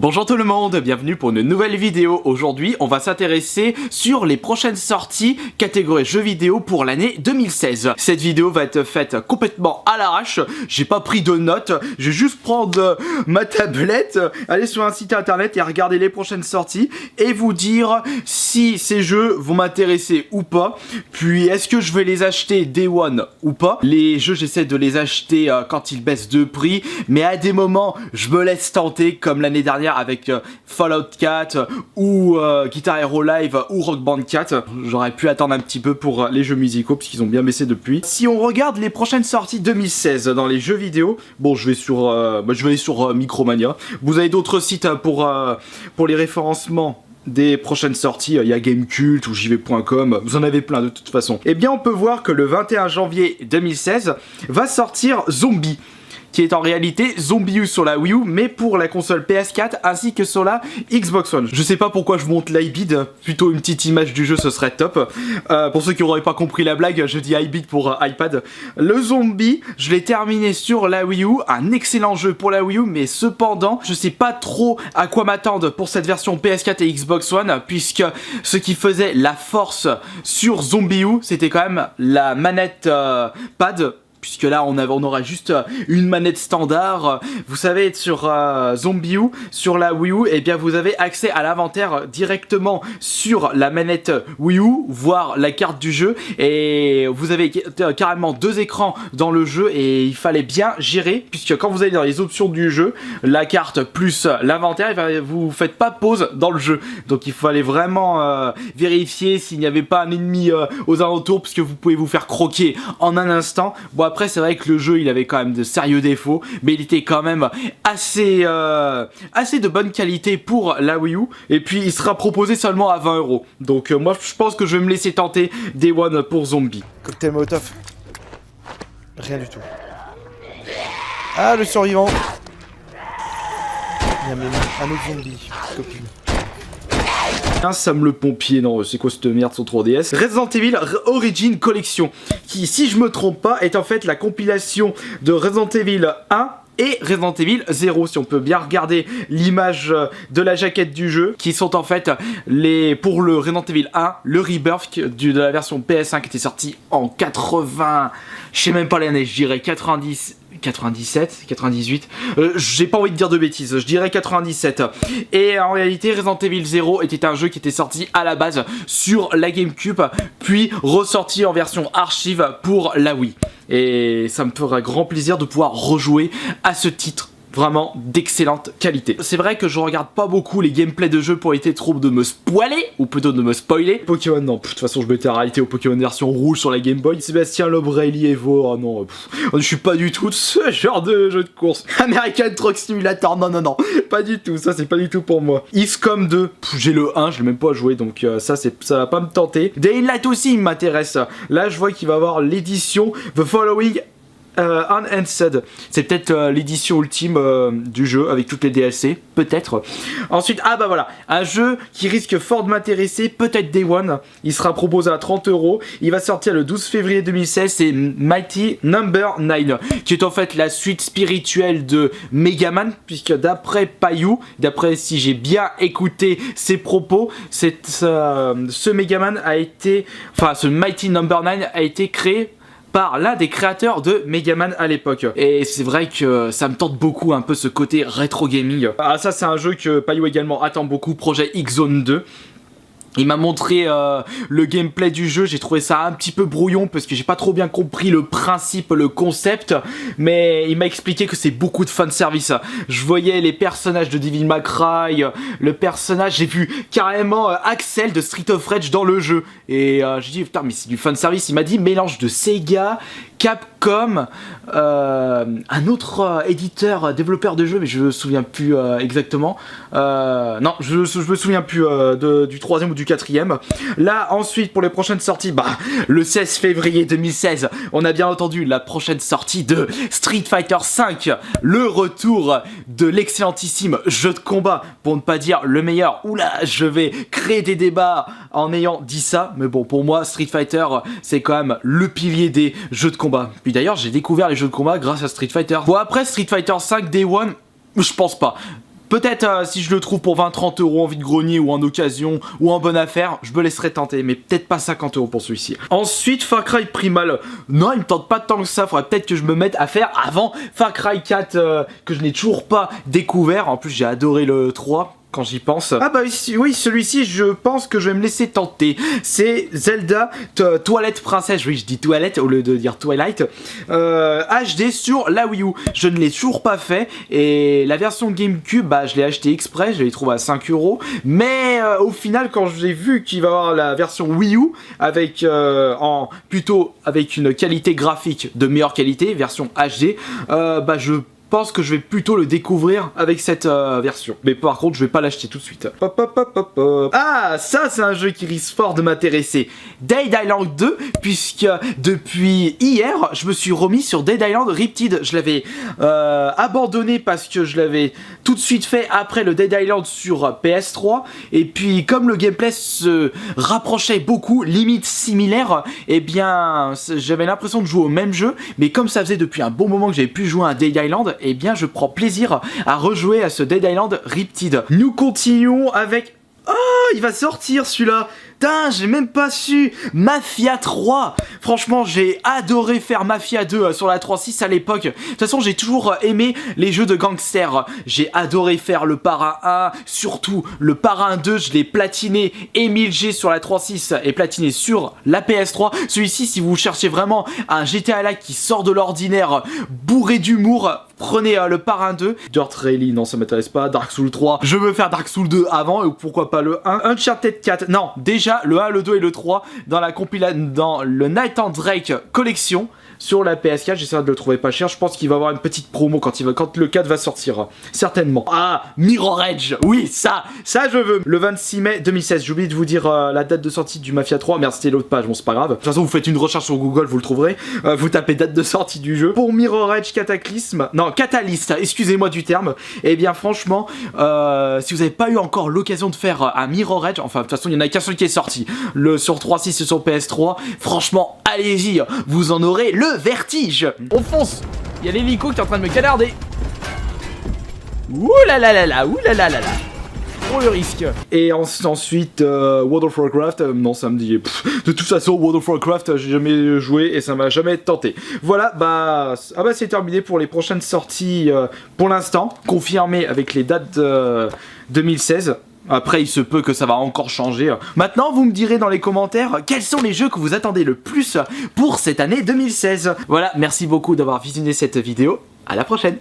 Bonjour tout le monde, bienvenue pour une nouvelle vidéo. Aujourd'hui, on va s'intéresser sur les prochaines sorties catégorie jeux vidéo pour l'année 2016. Cette vidéo va être faite complètement à l'arrache, j'ai pas pris de notes, je vais juste prendre ma tablette, aller sur un site internet et regarder les prochaines sorties et vous dire si ces jeux vont m'intéresser ou pas, puis est-ce que je vais les acheter Day One ou pas. Les jeux, j'essaie de les acheter quand ils baissent de prix, mais à des moments, je me laisse tenter comme l'année dernière avec Fallout 4 ou Guitar Hero Live ou Rock Band 4. J'aurais pu attendre un petit peu pour les jeux musicaux puisqu'ils ont bien baissé depuis. Si on regarde les prochaines sorties 2016 dans les jeux vidéo, bon je vais aller sur Micromania. Vous avez d'autres sites pour les référencements des prochaines sorties, il y a Gamecult ou jv.com, vous en avez plein de toute façon. Et bien on peut voir que le 21 janvier 2016 va sortir Zombie, qui est en réalité Zombie sur la Wii U, mais pour la console PS4 ainsi que sur la Xbox One. Je sais pas pourquoi je monte l'iBid, plutôt une petite image du jeu ce serait top. Pour ceux qui n'auraient pas compris la blague, je dis iBid pour iPad. Le Zombie, je l'ai terminé sur la Wii U, un excellent jeu pour la Wii U, mais cependant, je sais pas trop à quoi m'attendre pour cette version PS4 et Xbox One, puisque ce qui faisait la force sur Zombie U, c'était quand même la manette pad. Puisque là on aura juste une manette standard. Vous savez, sur Zombie U, sur la Wii U, et bien vous avez accès à l'inventaire directement sur la manette Wii U, voire la carte du jeu, et vous avez carrément deux écrans dans le jeu et il fallait bien gérer, puisque quand vous allez dans les options du jeu, la carte plus l'inventaire, vous faites pas pause dans le jeu, donc il fallait vraiment vérifier s'il n'y avait pas un ennemi aux alentours, puisque vous pouvez vous faire croquer en un instant. Bon, après c'est vrai que le jeu il avait quand même de sérieux défauts, mais il était quand même assez de bonne qualité pour la Wii U, et puis il sera proposé seulement à 20 €. Donc moi je pense que je vais me laisser tenter Day One pour Zombie. Cocktail Molotov. Rien du tout. Ah, le survivant. Il y a même un autre zombie, copine. Sam le pompier, non c'est quoi cette merde sur 3DS. Resident Evil Origin Collection, qui si je me trompe pas est en fait la compilation de Resident Evil 1 et Resident Evil 0, si on peut bien regarder l'image de la jaquette du jeu, qui sont en fait pour le Resident Evil 1, le Rebirth de la version PS1 qui était sorti en 80, je sais même pas l'année, je dirais 97, 98, j'ai pas envie de dire de bêtises, je dirais 97. Et en réalité Resident Evil 0 était un jeu qui était sorti à la base sur la GameCube, puis ressorti en version archive pour la Wii. Et ça me fera grand plaisir de pouvoir rejouer à ce titre vraiment d'excellente qualité. C'est vrai que je regarde pas beaucoup les gameplays de jeux pour éviter trop de me spoiler, ou plutôt de me spoiler. Pokémon, non, de toute façon je m'étais arrêté au Pokémon version rouge sur la Game Boy. Sébastien Loeb, Rayleigh Evo, oh non, je suis pas du tout de ce genre de jeu de course. American Truck Simulator, non, pas du tout, ça c'est pas du tout pour moi. XCOM 2, j'ai le 1, je l'ai même pas joué, donc ça va pas me tenter. Daylight aussi il m'intéresse. Là je vois qu'il va y avoir l'édition The Following Unanswered. C'est peut-être l'édition ultime du jeu avec toutes les DLC, peut-être. Ensuite, ah bah voilà, un jeu qui risque fort de m'intéresser, peut-être Day One. Il sera proposé à 30 €. Il va sortir le 12 février 2016. C'est Mighty Number 9, qui est en fait la suite spirituelle de Megaman, puisque d'après Payou, d'après si j'ai bien écouté ses propos, ce Megaman a été, enfin ce Mighty Number 9 a été créé par l'un des créateurs de Megaman à l'époque. Et c'est vrai que ça me tente beaucoup un peu ce côté rétro gaming. Ah ça c'est un jeu que Payou également attend beaucoup, projet X-Zone 2. Il m'a montré le gameplay du jeu, j'ai trouvé ça un petit peu brouillon parce que j'ai pas trop bien compris le principe, le concept, mais il m'a expliqué que c'est beaucoup de fanservice. Je voyais les personnages de Devil May Cry, le personnage, j'ai vu carrément Axel de Street of Rage dans le jeu, et j'ai dit putain mais c'est du fanservice. Il m'a dit mélange de Sega, Capcom, un autre éditeur, développeur de jeux, mais je me souviens plus exactement. Non, je me souviens plus du troisième ou du quatrième. Là, ensuite, pour les prochaines sorties, le 16 février 2016, on a bien entendu la prochaine sortie de Street Fighter V, le retour de l'excellentissime jeu de combat, pour ne pas dire le meilleur. Oula, je vais créer des débats en ayant dit ça, mais bon, pour moi, Street Fighter, c'est quand même le pilier des jeux de combat. Puis d'ailleurs, j'ai découvert les jeux de combat grâce à Street Fighter. Bon, après Street Fighter 5 Day One, je pense pas. Peut-être si je le trouve pour 20-30 euros en vide-grenier ou en occasion ou en bonne affaire, je me laisserai tenter, mais peut-être pas 50 euros pour celui-ci. Ensuite, Far Cry Primal. Non, il me tente pas tant que ça, faudrait peut-être que je me mette à faire avant Far Cry 4 que je n'ai toujours pas découvert. En plus, j'ai adoré le 3. Quand j'y pense. Ah bah oui, celui-ci, je pense que je vais me laisser tenter. C'est Zelda Toilette Princesse. Oui, je dis toilette au lieu de dire Twilight. HD sur la Wii U. Je ne l'ai toujours pas fait. Et la version GameCube, bah je l'ai acheté exprès. Je l'ai trouvé à 5 euros. Mais au final, quand j'ai vu qu'il va y avoir la version Wii U avec plutôt avec une qualité graphique de meilleure qualité, version HD, bah je pense que je vais plutôt le découvrir avec cette version. Mais par contre, je vais pas l'acheter tout de suite. Ah, ça c'est un jeu qui risque fort de m'intéresser. Dead Island 2, puisque depuis hier, je me suis remis sur Dead Island Riptide. Je l'avais abandonné parce que je l'avais tout de suite fait après le Dead Island sur PS3. Et puis, comme le gameplay se rapprochait beaucoup, limite similaire, eh bien, j'avais l'impression de jouer au même jeu. Mais comme ça faisait depuis un bon moment que j'avais pu jouer à Dead Island, eh bien je prends plaisir à rejouer à ce Dead Island Riptide. Nous continuons avec... Oh, il va sortir celui-là. Putain, j'ai même pas su. Mafia 3. Franchement, j'ai adoré faire Mafia 2 sur la 3.6 à l'époque. De toute façon, j'ai toujours aimé les jeux de gangsters. J'ai adoré faire le Parrain 1, surtout le Parrain 2, je l'ai platiné et 1000G sur la 3.6 et platiné sur la PS3. Celui-ci, si vous cherchez vraiment un GTA-like qui sort de l'ordinaire, bourré d'humour, prenez le Parrain 2. Dirt Rally, non ça m'intéresse pas. Dark Souls 3, je veux faire Dark Souls 2 avant et pourquoi pas le 1. Uncharted 4, non, déjà le 1, le 2 et le 3 dans la compilation, dans le Night and Drake collection sur la PS4, j'essaierai de le trouver pas cher. Je pense qu'il va avoir une petite promo quand le 4 va sortir, certainement. Ah, Mirror Edge, oui, ça je veux. Le 26 mai 2016, j'ai oublié de vous dire la date de sortie du Mafia 3. Merde, c'était l'autre page, bon c'est pas grave. De toute façon, vous faites une recherche sur Google, vous le trouverez. Vous tapez date de sortie du jeu. Pour Mirror Edge Cataclysme, non, Catalyst, excusez-moi du terme. Eh bien franchement, si vous n'avez pas eu encore l'occasion de faire un Mirror Edge, enfin de toute façon il y en a qu'un seul qui est sorti, le sur 3.6 et sur PS3, franchement allez-y, vous en aurez le vertige. On fonce. Il y a l'hélico qui est en train de me canarder. Ouh là là là là, ouh là là là là. Pour le risque. Et ensuite World of Warcraft, non ça me dit de toute façon World of Warcraft j'ai jamais joué et ça m'a jamais tenté. Voilà, bah c'est terminé pour les prochaines sorties pour l'instant, confirmées avec les dates 2016. Après, il se peut que ça va encore changer. Maintenant, vous me direz dans les commentaires quels sont les jeux que vous attendez le plus pour cette année 2016. Voilà, merci beaucoup d'avoir visionné cette vidéo. À la prochaine.